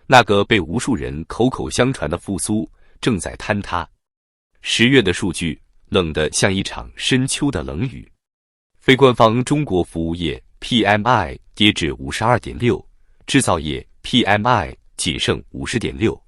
那个被无数人口口相传的复苏正在坍塌。10月的数据冷得像一场深秋的冷雨。非官方中国服务业 PMI 跌至 52.6， 制造业 PMI 仅剩 50.6。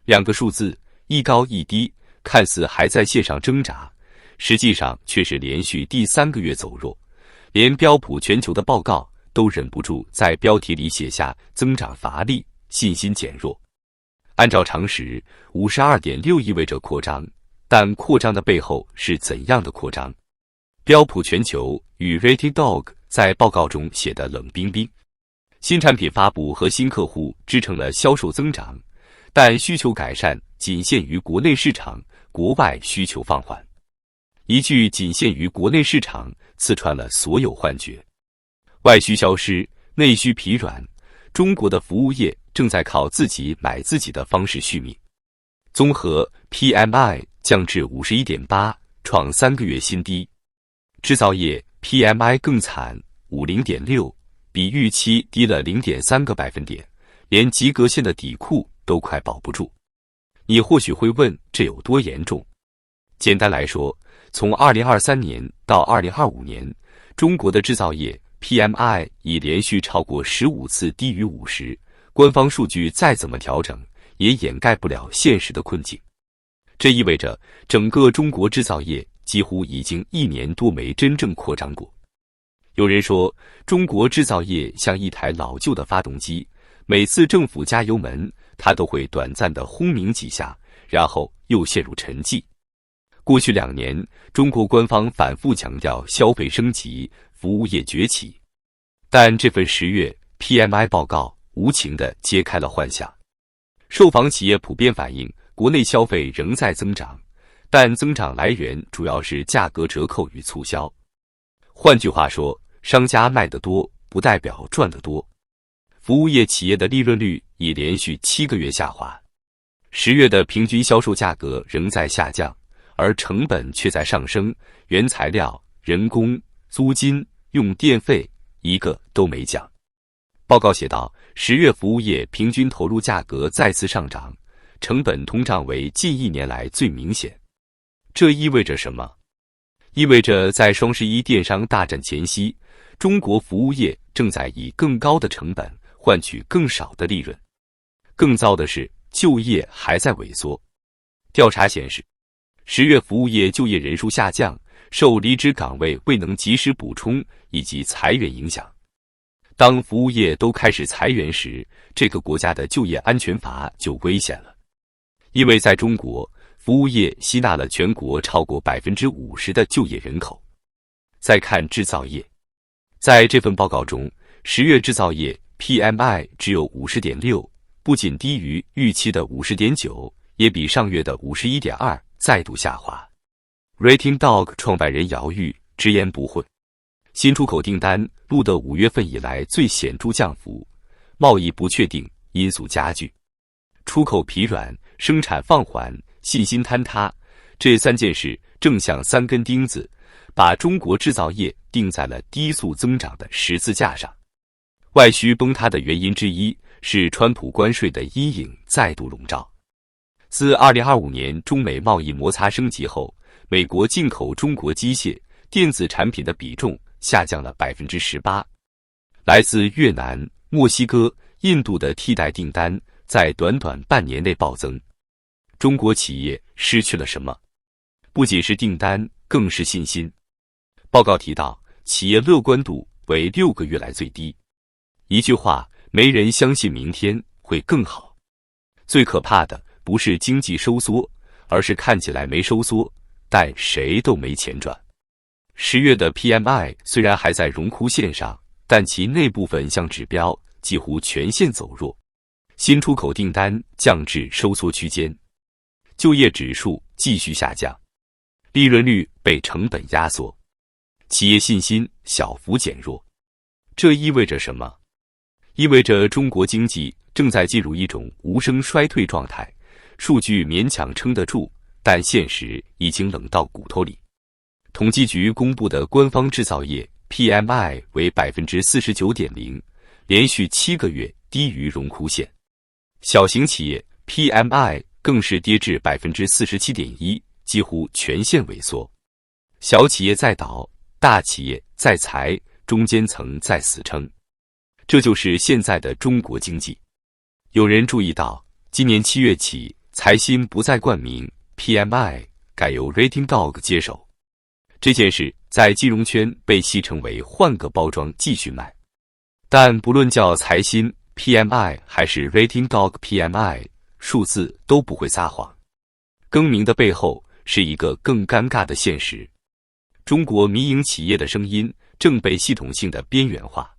两个数字一高一低，看似还在线上挣扎，实际上却是连续第3个月走弱。连标普全球的报告都忍不住在标题里写下增长乏力，信心减弱。按照常识 ,52.6 意味着扩张，但扩张的背后是怎样的扩张？标普全球与 Rating Dog 在报告中写得冷冰冰。新产品发布和新客户支撑了销售增长，但需求改善仅限于国内市场，国外需求放缓。一句仅限于国内市场刺穿了所有幻觉。外需消失，内需疲软，中国的服务业正在靠自己买自己的方式续命。综合 PMI 降至 51.8， 创3个月新低。制造业 PMI 更惨 50.6， 比预期低了 0.3个百分点，连及格线的底裤都快保不住。你或许会问，这有多严重？简单来说，从2023年到2025年，中国的制造业 PMI 已连续超过15次低于50，官方数据再怎么调整，也掩盖不了现实的困境。这意味着整个中国制造业几乎已经1年多没真正扩张过。有人说，中国制造业像一台老旧的发动机，每次政府加油门，它都会短暂地轰鸣几下，然后又陷入沉寂。过去2年，中国官方反复强调消费升级、服务业崛起，但这份10月 PMI 报告无情地揭开了幻象。受访企业普遍反映，国内消费仍在增长，但增长来源主要是价格折扣与促销。换句话说，商家卖得多，不代表赚得多。服务业企业的利润率已连续7个月下滑，10月的平均销售价格仍在下降，而成本却在上升，原材料、人工、租金、用电费一个都没降。报告写道，10月服务业平均投入价格再次上涨，成本通胀为近1年来最明显。这意味着什么？意味着在双11电商大战前夕，中国服务业正在以更高的成本换取更少的利润。更糟的是，就业还在萎缩。调查显示，10月服务业就业人数下降，受离职岗位未能及时补充以及裁员影响。当服务业都开始裁员时，这个国家的就业安全阀就危险了。因为在中国，服务业吸纳了全国超过 50% 的就业人口。再看制造业，在这份报告中，10月制造业 PMI 只有 50.6， 不仅低于预期的 50.9， 也比上月的 51.2 再度下滑。Rating Dog 创办人姚玉直言不讳，新出口订单录得5月份以来最显著降幅，贸易不确定因素加剧，出口疲软，生产放缓，信心坍塌，这3件事正像3根钉子，把中国制造业钉在了低速增长的十字架上。外需崩塌的原因之一是川普关税的阴影再度笼罩。自2025年中美贸易摩擦升级后，美国进口中国机械、电子产品的比重下降了 18%。来自越南、墨西哥、印度的替代订单在短短半年内暴增。中国企业失去了什么？不仅是订单，更是信心。报告提到，企业乐观度为6个月来最低。一句话，没人相信明天会更好。最可怕的不是经济收缩，而是看起来没收缩，但谁都没钱赚。10月的 PMI 虽然还在荣枯线上，但其内部分项指标几乎全线走弱，新出口订单降至收缩区间，就业指数继续下降，利润率被成本压缩，企业信心小幅减弱。这意味着什么？意味着中国经济正在进入一种无声衰退状态，数据勉强撑得住，但现实已经冷到骨头里。统计局公布的官方制造业 PMI 为 49.0， 连续7个月低于荣枯线。小型企业 PMI 更是跌至 47.1%， 几乎全线萎缩。小企业在倒，大企业在裁，中间层在死撑。这就是现在的中国经济。有人注意到，今年7月起，财新不再冠名 PMI， 改由 Rating Dog 接手。这件事在金融圈被戏称为换个包装继续卖。但不论叫财新 PMI 还是 Rating Dog PMI， 数字都不会撒谎。更名的背后是一个更尴尬的现实：中国民营企业的声音正被系统性的边缘化。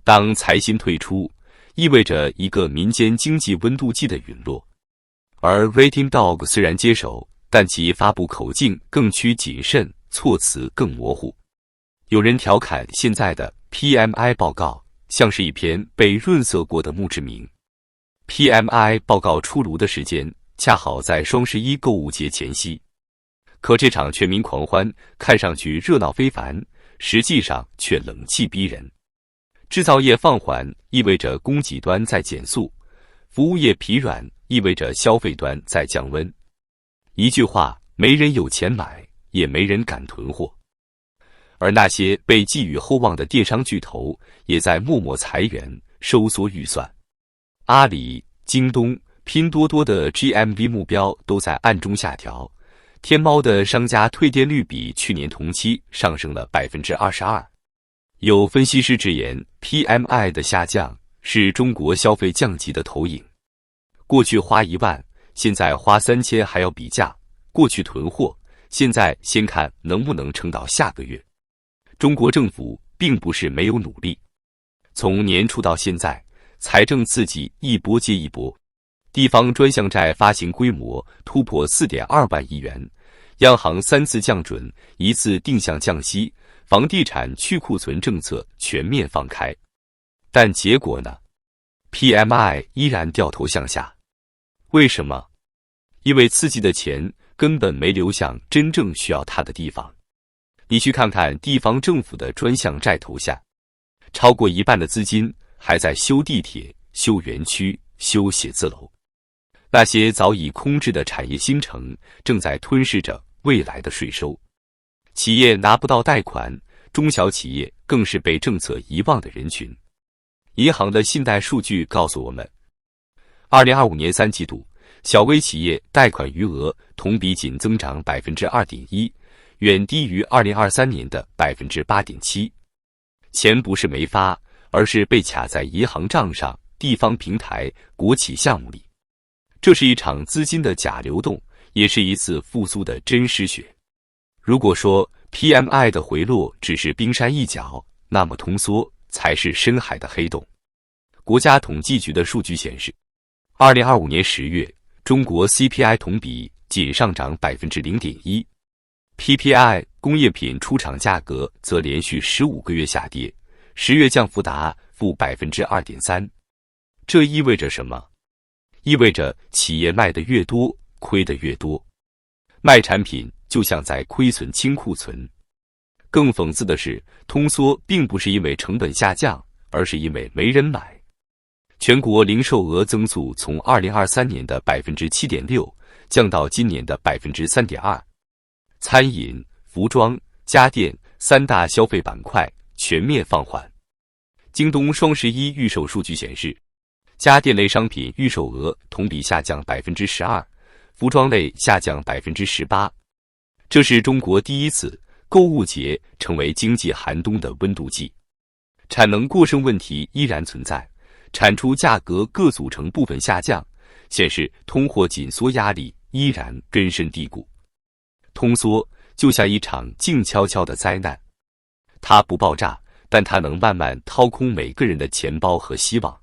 当财新退出，意味着一个民间经济温度计的陨落；而 Rating Dog 虽然接手，但其发布口径更趋谨慎，措辞更模糊。有人调侃现在的 PMI 报告像是一篇被润色过的墓志铭。PMI 报告出炉的时间恰好在双11购物节前夕，可这场全民狂欢看上去热闹非凡，实际上却冷气逼人。制造业放缓意味着供给端在减速，服务业疲软意味着消费端在降温。一句话，没人有钱买，也没人敢囤货。而那些被寄予厚望的电商巨头也在默默裁员，收缩预算。阿里、京东、拼多多的 GMV 目标都在暗中下调，天猫的商家退店率比去年同期上升了 22%。有分析师直言 ，PMI 的下降是中国消费降级的投影。过去花1万，现在花3000还要比价；过去囤货，现在先看能不能撑到下个月。中国政府并不是没有努力，从年初到现在，财政刺激一波接一波，地方专项债发行规模突破 4.2 万亿元，央行3次降准，1次定向降息，房地产去库存政策全面放开。但结果呢？ PMI 依然掉头向下。为什么？因为刺激的钱根本没流向真正需要它的地方。你去看看地方政府的专项债投下，超过一半的资金还在修地铁、修园区、修写字楼。那些早已空置的产业新城正在吞噬着未来的税收。企业拿不到贷款，中小企业更是被政策遗忘的人群。银行的信贷数据告诉我们，2025年3季度，小微企业贷款余额同比仅增长 2.1%， 远低于2023年的 8.7%。钱不是没发，而是被卡在银行账上、地方平台、国企项目里。这是一场资金的假流动，也是一次复苏的真失血。如果说 PMI 的回落只是冰山一角，那么通缩才是深海的黑洞。国家统计局的数据显示，2025年10月，中国 CPI 同比仅上涨 0.1%。PPI 工业品出厂价格则连续15个月下跌，10月降幅达负 2.3%。这意味着什么？意味着企业卖得越多，亏得越多。卖产品就像在亏损清库存。更讽刺的是，通缩并不是因为成本下降，而是因为没人买。全国零售额增速从2023年的 7.6% 降到今年的 3.2%。餐饮、服装、家电3大消费板块全面放缓。京东双11预售数据显示，家电类商品预售额同比下降 12%， 服装类下降 18%。这是中国第一次购物节成为经济寒冬的温度计。产能过剩问题依然存在，产出价格各组成部分下降，显示通货紧缩压力依然根深蒂固。通缩就像一场静悄悄的灾难，它不爆炸，但它能慢慢掏空每个人的钱包和希望。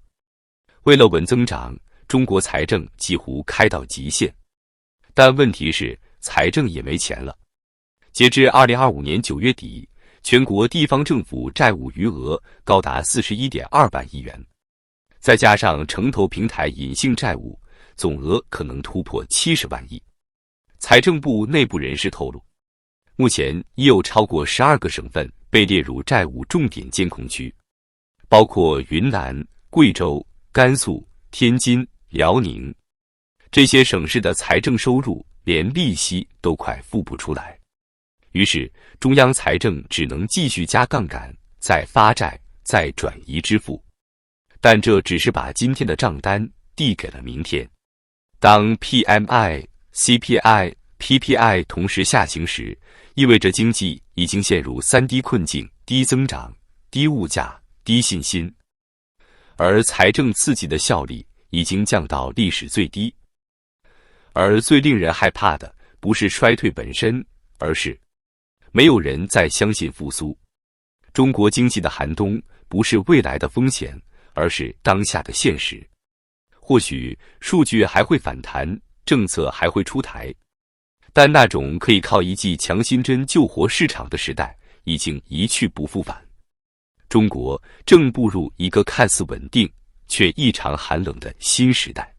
为了稳增长，中国财政几乎开到极限，但问题是财政也没钱了。截至2025年9月底，全国地方政府债务余额高达 41.2 万亿元，再加上城投平台隐性债务，总额可能突破70万亿。财政部内部人士透露，目前已有超过12个省份被列入债务重点监控区，包括云南、贵州、甘肃、天津、辽宁这些省市的财政收入连利息都快付不出来，于是中央财政只能继续加杠杆，再发债，再转移支付。但这只是把今天的账单递给了明天。当 PMI、CPI、PPI 同时下行时，意味着经济已经陷入3低困境：低增长、低物价、低信心。而财政刺激的效力已经降到历史最低。而最令人害怕的不是衰退本身，而是没有人再相信复苏。中国经济的寒冬不是未来的风险，而是当下的现实。或许数据还会反弹，政策还会出台，但那种可以靠一剂强心针救活市场的时代已经一去不复返。中国正步入一个看似稳定却异常寒冷的新时代。